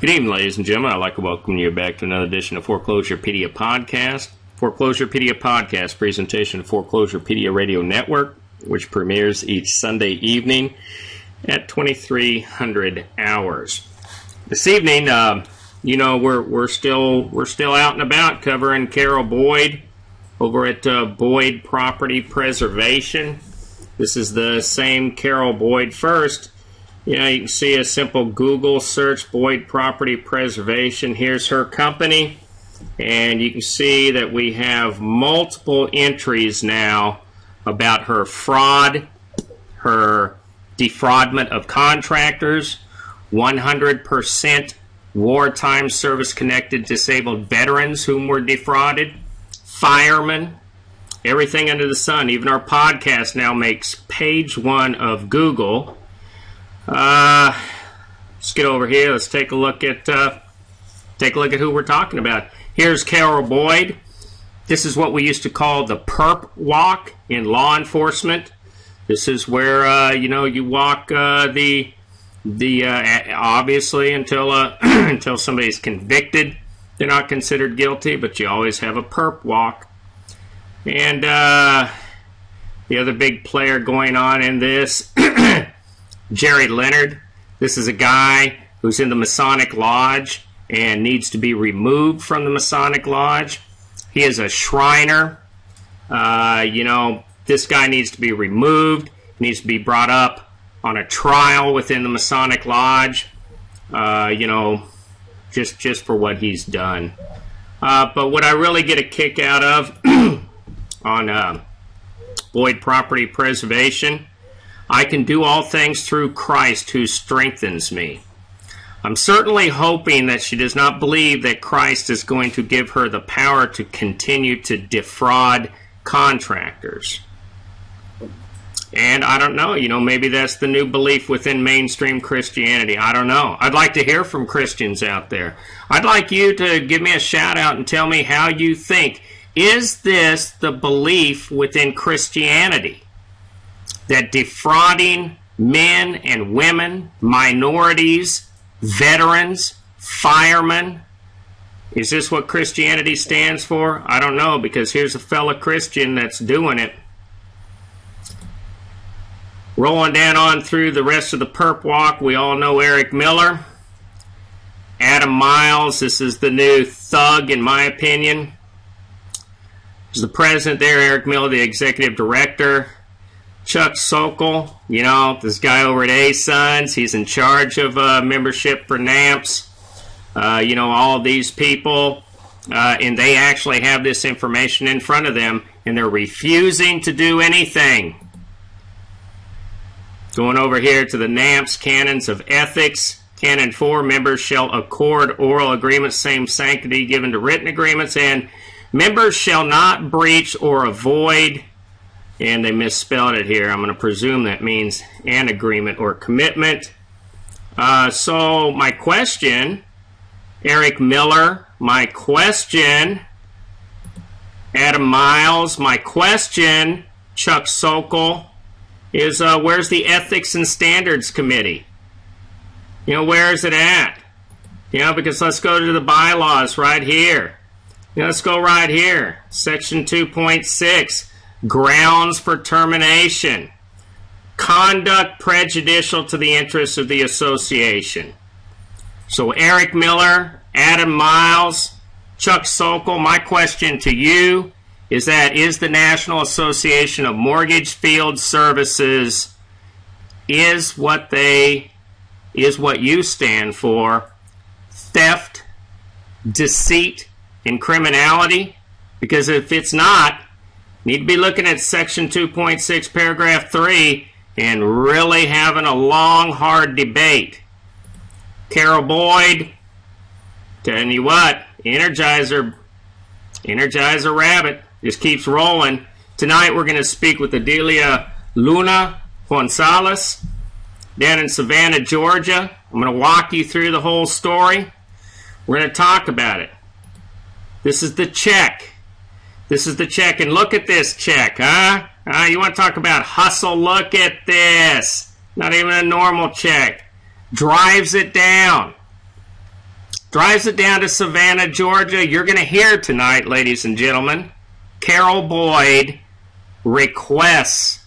Good evening, ladies and gentlemen. I'd like to welcome you back to another edition of Foreclosurepedia Podcast. Foreclosurepedia Podcast, presentation of Foreclosurepedia Radio Network, which premieres each Sunday evening at 2300 hours. This evening, we're still out and about covering Carol Boyd over at Boyd Property Preservation. This is the same Carol Boyd first. You can see a simple Google search, Boyd Property Preservation. Here's her company, and you can see that we have multiple entries now about her fraud, her defraudment of contractors, 100% wartime service-connected disabled veterans whom were defrauded, firemen, everything under the sun. Even our podcast now makes page one of Google. Let's get over here. Let's take a look at who we're talking about. Here's Carol Boyd. This is what we used to call the perp walk in law enforcement. This is where you walk obviously until until somebody's convicted, they're not considered guilty, but you always have a perp walk. And the other big player going on in this. Jerry Leonard. This is a guy who's in the Masonic Lodge and needs to be removed from the Masonic Lodge. He is a Shriner. This guy needs to be removed. He needs to be brought up on a trial within the Masonic Lodge, just for what he's done. But what I really get a kick out of on Boyd Property Preservation, I can do all things through Christ who strengthens me. I'm certainly hoping that she does not believe that Christ is going to give her the power to continue to defraud contractors. And I don't know, maybe that's the new belief within mainstream Christianity. I don't know. I'd like to hear from Christians out there. I'd like you to give me a shout out and tell me how you think. Is this the belief within Christianity? That defrauding men and women, minorities, veterans, firemen, is this what Christianity stands for? I don't know, because here's a fellow Christian that's doing it. Rolling down on through the rest of the perp walk, we all know Eric Miller. Adam Miles, this is the new thug in my opinion. There's the president there, Eric Miller, the executive director. Chuck Sokol, this guy over at A-Sons, he's in charge of membership for NAMFS. All of these people, and they actually have this information in front of them, and they're refusing to do anything. Going over here to the NAMFS Canons of Ethics. Canon 4, members shall accord oral agreements, same sanctity given to written agreements, and members shall not breach or avoid. And they misspelled it here. I'm going to presume that means an agreement or commitment. So my question, Eric Miller, my question, Adam Miles, my question, Chuck Sokol, is where's the Ethics and Standards Committee? Where is it at? Because let's go to the bylaws right here. Let's go right here. Section 2.6. Grounds for termination. Conduct prejudicial to the interests of the association. So Eric Miller, Adam Miles, Chuck Sokol, my question to you is the National Association of Mortgage Field Services, is what you stand for, theft, deceit, and criminality? Because if it's not, need to be looking at Section 2.6, Paragraph 3, and really having a long, hard debate. Carol Boyd, telling you what, Energizer Rabbit just keeps rolling. Tonight we're going to speak with Adelia Luna Gonzalez down in Savannah, Georgia. I'm going to walk you through the whole story. We're going to talk about it. This is the check. This is the check, and look at this check, huh? You want to talk about hustle? Look at this. Not even a normal check. Drives it down. drives it down to Savannah, Georgia. You're going to hear tonight, ladies and gentlemen, Carol Boyd requests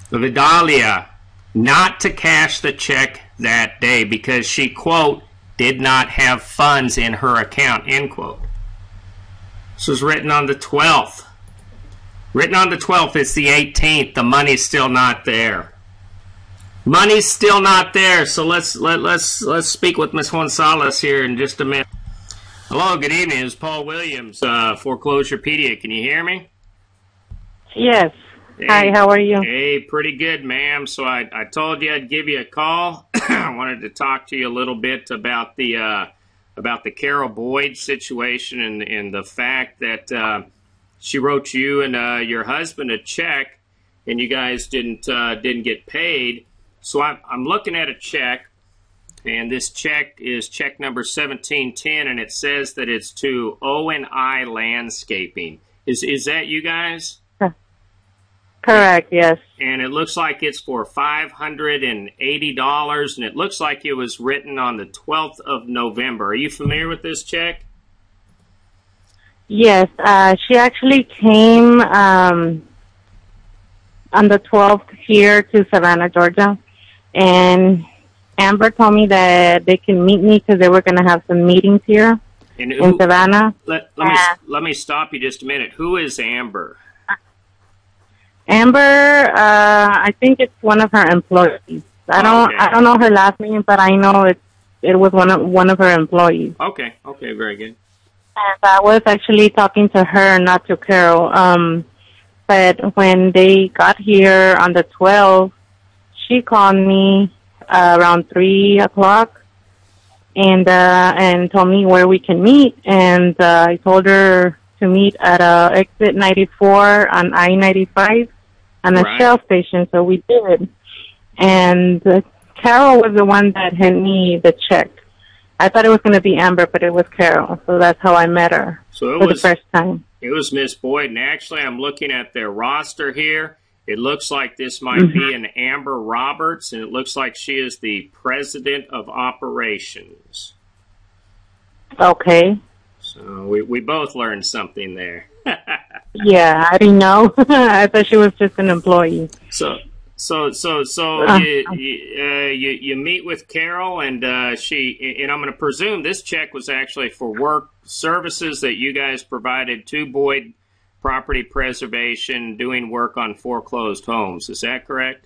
Vidalia not to cash the check that day because she, quote, did not have funds in her account, end quote. This was written on the 12th. Written on the 12th, it's the 18th. The money's still not there. Money's still not there. So let's speak with Ms. Gonzalez here in just a minute. Hello, good evening. It's Paul Williams, Foreclosurepedia. Can you hear me? Yes. Hey, hi, how are you? Hey, pretty good, ma'am. So I told you I'd give you a call. I wanted to talk to you a little bit about the Carol Boyd situation and the fact that she wrote you and your husband a check, and you guys didn't get paid. So I'm looking at a check, and this check is check number 1710, and it says that it's to O&I Landscaping. Is that you guys? Correct, yes. And it looks like it's for $580, and it looks like it was written on the 12th of November. Are you familiar with this check? Yes, she actually came on the 12th here to Savannah, Georgia, and Amber told me that they can meet me because they were going to have some meetings here in Savannah. Let me stop you just a minute. Who is Amber? Amber, I think it's one of her employees. I don't know her last name, but I know it was one of her employees. Okay, very good. And I was actually talking to her, not to Carol. But when they got here on the 12th, she called me around 3 o'clock and told me where we can meet. And I told her to meet at exit 94 on I-95 on a Shell station, so we did. And Carol was the one that had me the check. I thought it was going to be Amber, but it was Carol, so that's how I met her for the first time. It was Miss Boyd, and actually I'm looking at their roster here. It looks like this might be an Amber Roberts, and it looks like she is the president of operations. Okay. So we both learned something there. Yeah, I didn't know. I thought she was just an employee. So you meet with Carol, and I'm going to presume this check was actually for work services that you guys provided to Boyd Property Preservation, doing work on foreclosed homes. Is that correct?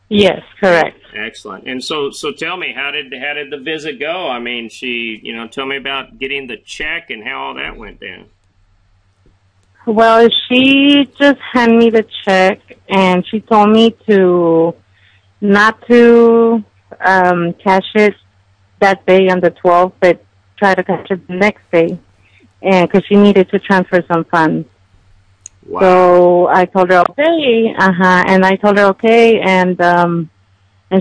Yes, correct. Excellent. And so tell me, how did the visit go? I mean, tell me about getting the check and how all that went down. Well, she just handed me the check, and she told me not to cash it that day on the 12th, but try to cash it the next day, and because she needed to transfer some funds. Wow. So I told her okay, and I told her okay, and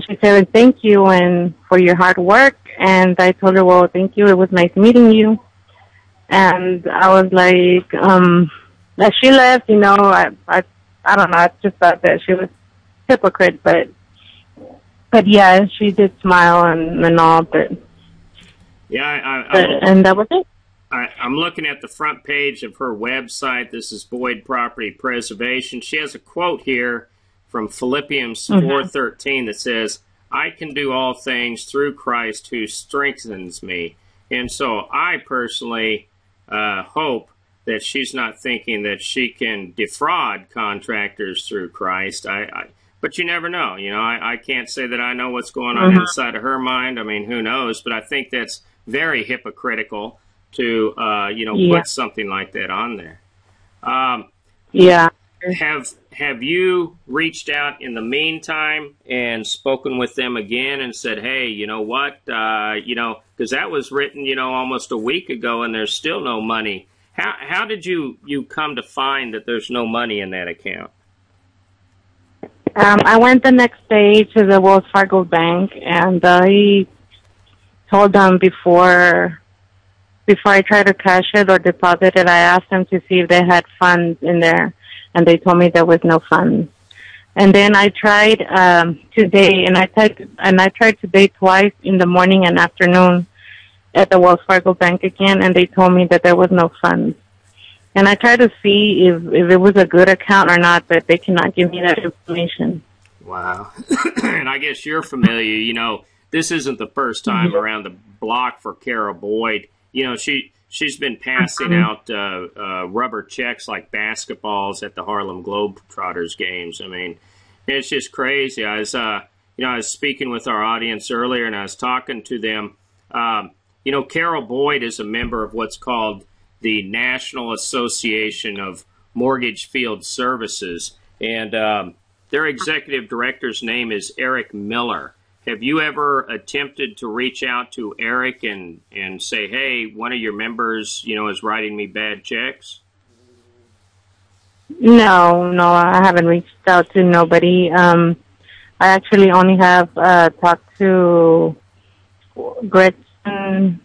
she said thank you and for your hard work, and I told her, well, thank you, it was nice meeting you, and I was like, as she left, I don't know, I just thought that she was hypocrite, but yeah, she did smile and all, but yeah, and that was it. I'm looking at the front page of her website. This is Boyd Property Preservation. She has a quote here from Philippians 4:13 that says, I can do all things through Christ who strengthens me. And so I personally hope that she's not thinking that she can defraud contractors through Christ. But you never know. I can't say that I know what's going on inside of her mind. I mean, who knows? But I think that's very hypocritical to put something like that on there. Yeah. Have you reached out in the meantime and spoken with them again and said, hey, you know what? Because that was written, almost a week ago, and there's still no money. How did you come to find that there's no money in that account? I went the next day to the Wells Fargo Bank, and I told them before I tried to cash it or deposit it, I asked them to see if they had funds in there, and they told me there was no funds. And then I tried today, and I tried today twice in the morning and afternoon, at the Wells Fargo Bank again, and they told me that there was no funds. And I tried to see if it was a good account or not, but they cannot give me that information. Wow. And I guess you're familiar, you know, this isn't the first time around the block for Carol Boyd. You know, she's been passing out rubber checks like basketballs at the Harlem Globetrotters games. I mean, it's just crazy. I was speaking with our audience earlier, and I was talking to them. You know, Carol Boyd is a member of what's called the National Association of Mortgage Field Services, and their executive director's name is Eric Miller. Have you ever attempted to reach out to Eric and say, hey, one of your members, you know, is writing me bad checks? No, I haven't reached out to nobody. I actually only have talked to Gretchen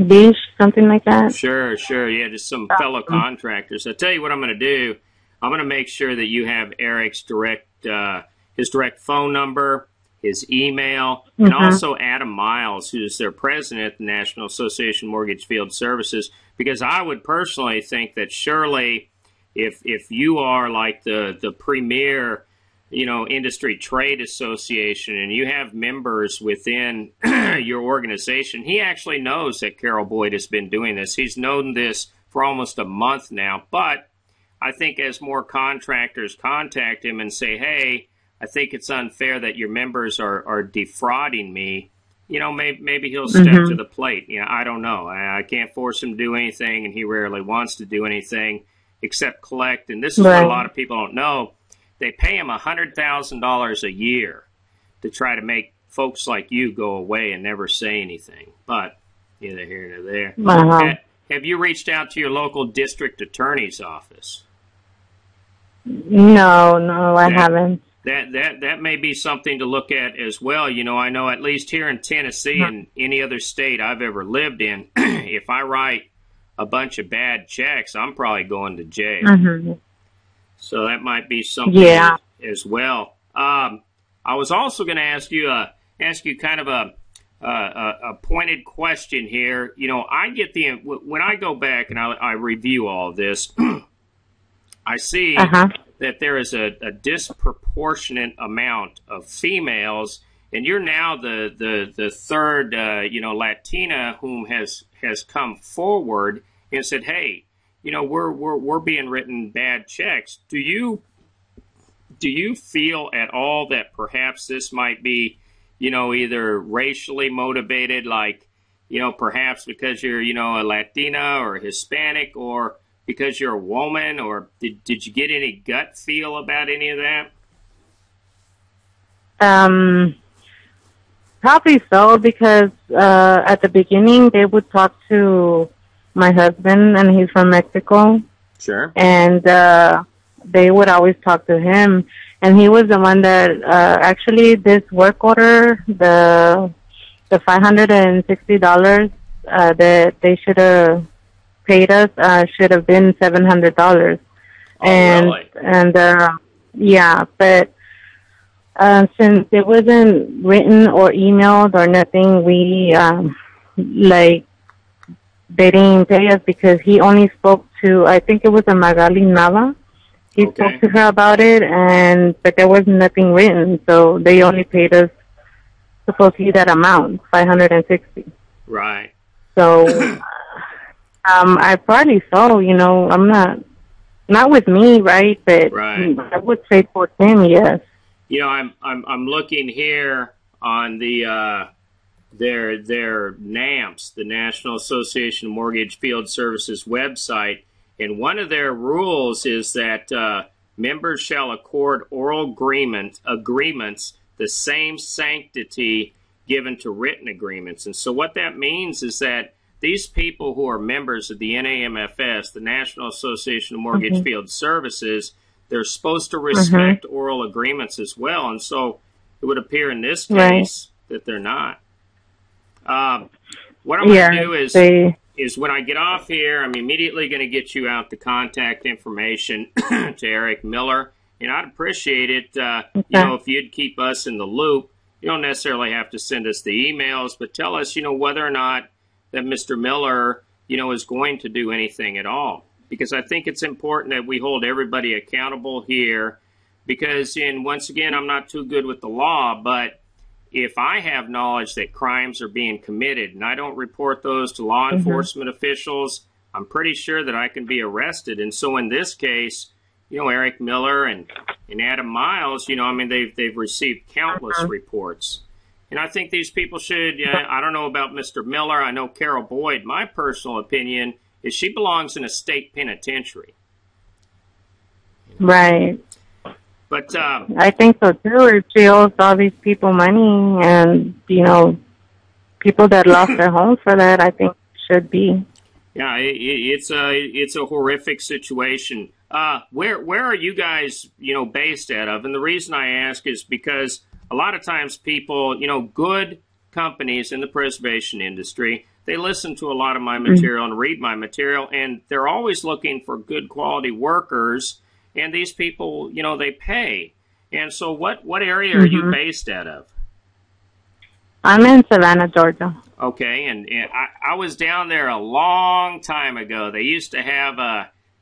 Beach, something like that. Sure. Yeah, just some fellow contractors. I'll tell you what I'm going to do. I'm going to make sure that you have Eric's his direct phone number, his email, and also Adam Miles, who's their president at the National Association of Mortgage Field Services, because I would personally think that surely if you are like the premier, you know, industry trade association and you have members within your organization, he actually knows that Carol Boyd has been doing this. He's known this for almost a month now, but I think as more contractors contact him and say, hey, I think it's unfair that your members are defrauding me, you know, maybe he'll step to the plate. You know, I don't know. I can't force him to do anything, and he rarely wants to do anything except collect. And this is what a lot of people don't know. They pay him $100,000 a year to try to make folks like you go away and never say anything. But neither here nor there. Have you reached out to your local district attorney's office? No, I haven't. That may be something to look at as well. You know, I know at least here in Tennessee and any other state I've ever lived in, if I write a bunch of bad checks, I'm probably going to jail. So that might be something as well. I was also going to ask you kind of a pointed question here. You know, I get when I go back and I review all of this, I see that there is a disproportionate amount of females, and you're now the third Latina whom has come forward and said, hey, you know, we're being written bad checks. Do you feel at all that perhaps this might be, you know, either racially motivated, like, you know, perhaps because you're, you know, a Latina or Hispanic, or because you're a woman, or did you get any gut feel about any of that? Probably so, because at the beginning they would talk to my husband, and he's from Mexico. Sure. And they would always talk to him, and he was the one that actually this work order, the $560 that they should have paid us should have been $700. Really? But since it wasn't written or emailed or nothing, we they didn't pay us, because he only spoke to, I think it was a Magali Nava. He spoke to her about it, but there was nothing written, so they only paid us supposedly that amount, $560. Right. So I probably saw, you know, I'm not with me, right? But I would say for him, yes. You know, I'm looking here on the their NAMFS, the National Association of Mortgage Field Services website, and one of their rules is that members shall accord oral agreements the same sanctity given to written agreements. And so what that means is that these people who are members of the NAMFS, the National Association of Mortgage Field Services, they're supposed to respect oral agreements as well. And so it would appear in this case that they're not. What I'm going to do is when I get off here, I'm immediately going to get you out the contact information to Eric Miller. And I'd appreciate it, you know, if you'd keep us in the loop. You don't necessarily have to send us the emails, but tell us, whether or not that Mr. Miller, is going to do anything at all. Because I think it's important that we hold everybody accountable here. Because, once again, I'm not too good with the law, but if I have knowledge that crimes are being committed and I don't report those to law enforcement officials, I'm pretty sure that I can be arrested. And so in this case, Eric Miller and Adam Miles, they've received countless reports. And I think these people should, I don't know about Mr. Miller. I know Carol Boyd. My personal opinion is she belongs in a state penitentiary. Right. But I think so too. If she owes all these people money, and people that lost their homes for that, I think should be. Yeah, it's a horrific situation. Where are you guys based out of? And the reason I ask is because a lot of times people, good companies in the preservation industry, they listen to a lot of my material and read my material, and they're always looking for good quality workers. And these people, they pay. And so what area are you based out of? I'm in Savannah, Georgia. Okay, and I was down there a long time ago. They used to have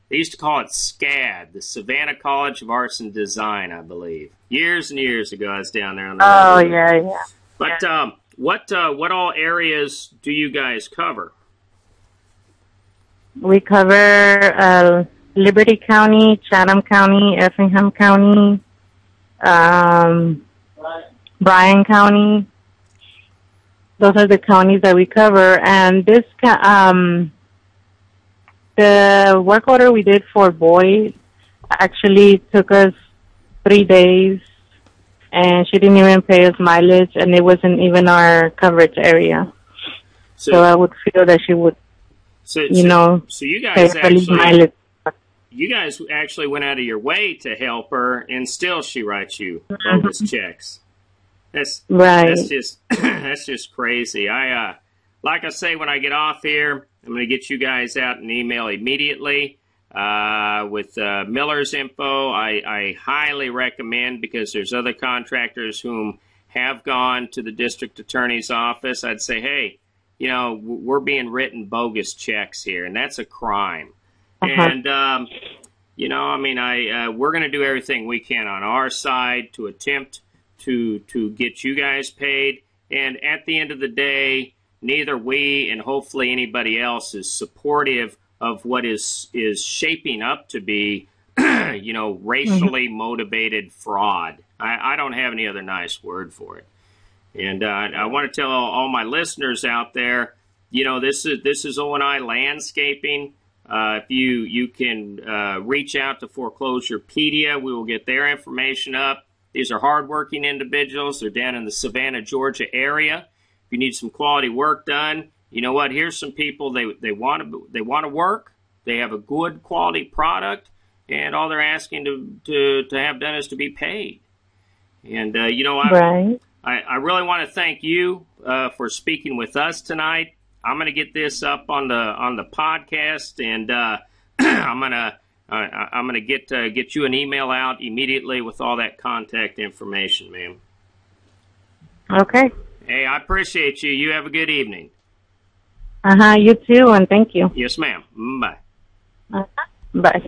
they used to call it SCAD, the Savannah College of Arts and Design, I believe. Years and years ago, I was down there on the road. Yeah. But what all areas do you guys cover? We cover Liberty County, Chatham County, Effingham County, Bryan County. Those are the counties that we cover. And this, the work order we did for Boyd actually took us 3 days, and she didn't even pay us mileage, and it wasn't even our coverage area. So I would feel that she would, so you guys mileage. You guys actually went out of your way to help her, and still she writes you bogus checks. That's just crazy. Like I say, when I get off here, I'm going to get you guys out an email immediately with Miller's info. I highly recommend, because there's other contractors whom have gone to the district attorney's office. I'd say, hey, we're being written bogus checks here, and that's a crime. And, we're going to do everything we can on our side to attempt to get you guys paid. And at the end of the day, neither we and hopefully anybody else is supportive of what is shaping up to be, racially motivated fraud. I don't have any other nice word for it. And I want to tell all my listeners out there, this is O&I Landscaping. If you can reach out to Foreclosurepedia, we will get their information up. These are hardworking individuals. They're down in the Savannah, Georgia area. If you need some quality work done, you know what? Here's some people. They want to work. They have a good quality product, and all they're asking to have done is to be paid. And I really want to thank you for speaking with us tonight. I'm going to get this up on the podcast, and I'm going to get you an email out immediately with all that contact information, ma'am. Okay. Hey, I appreciate you. You have a good evening. You too, and thank you. Yes, ma'am. Bye. Bye.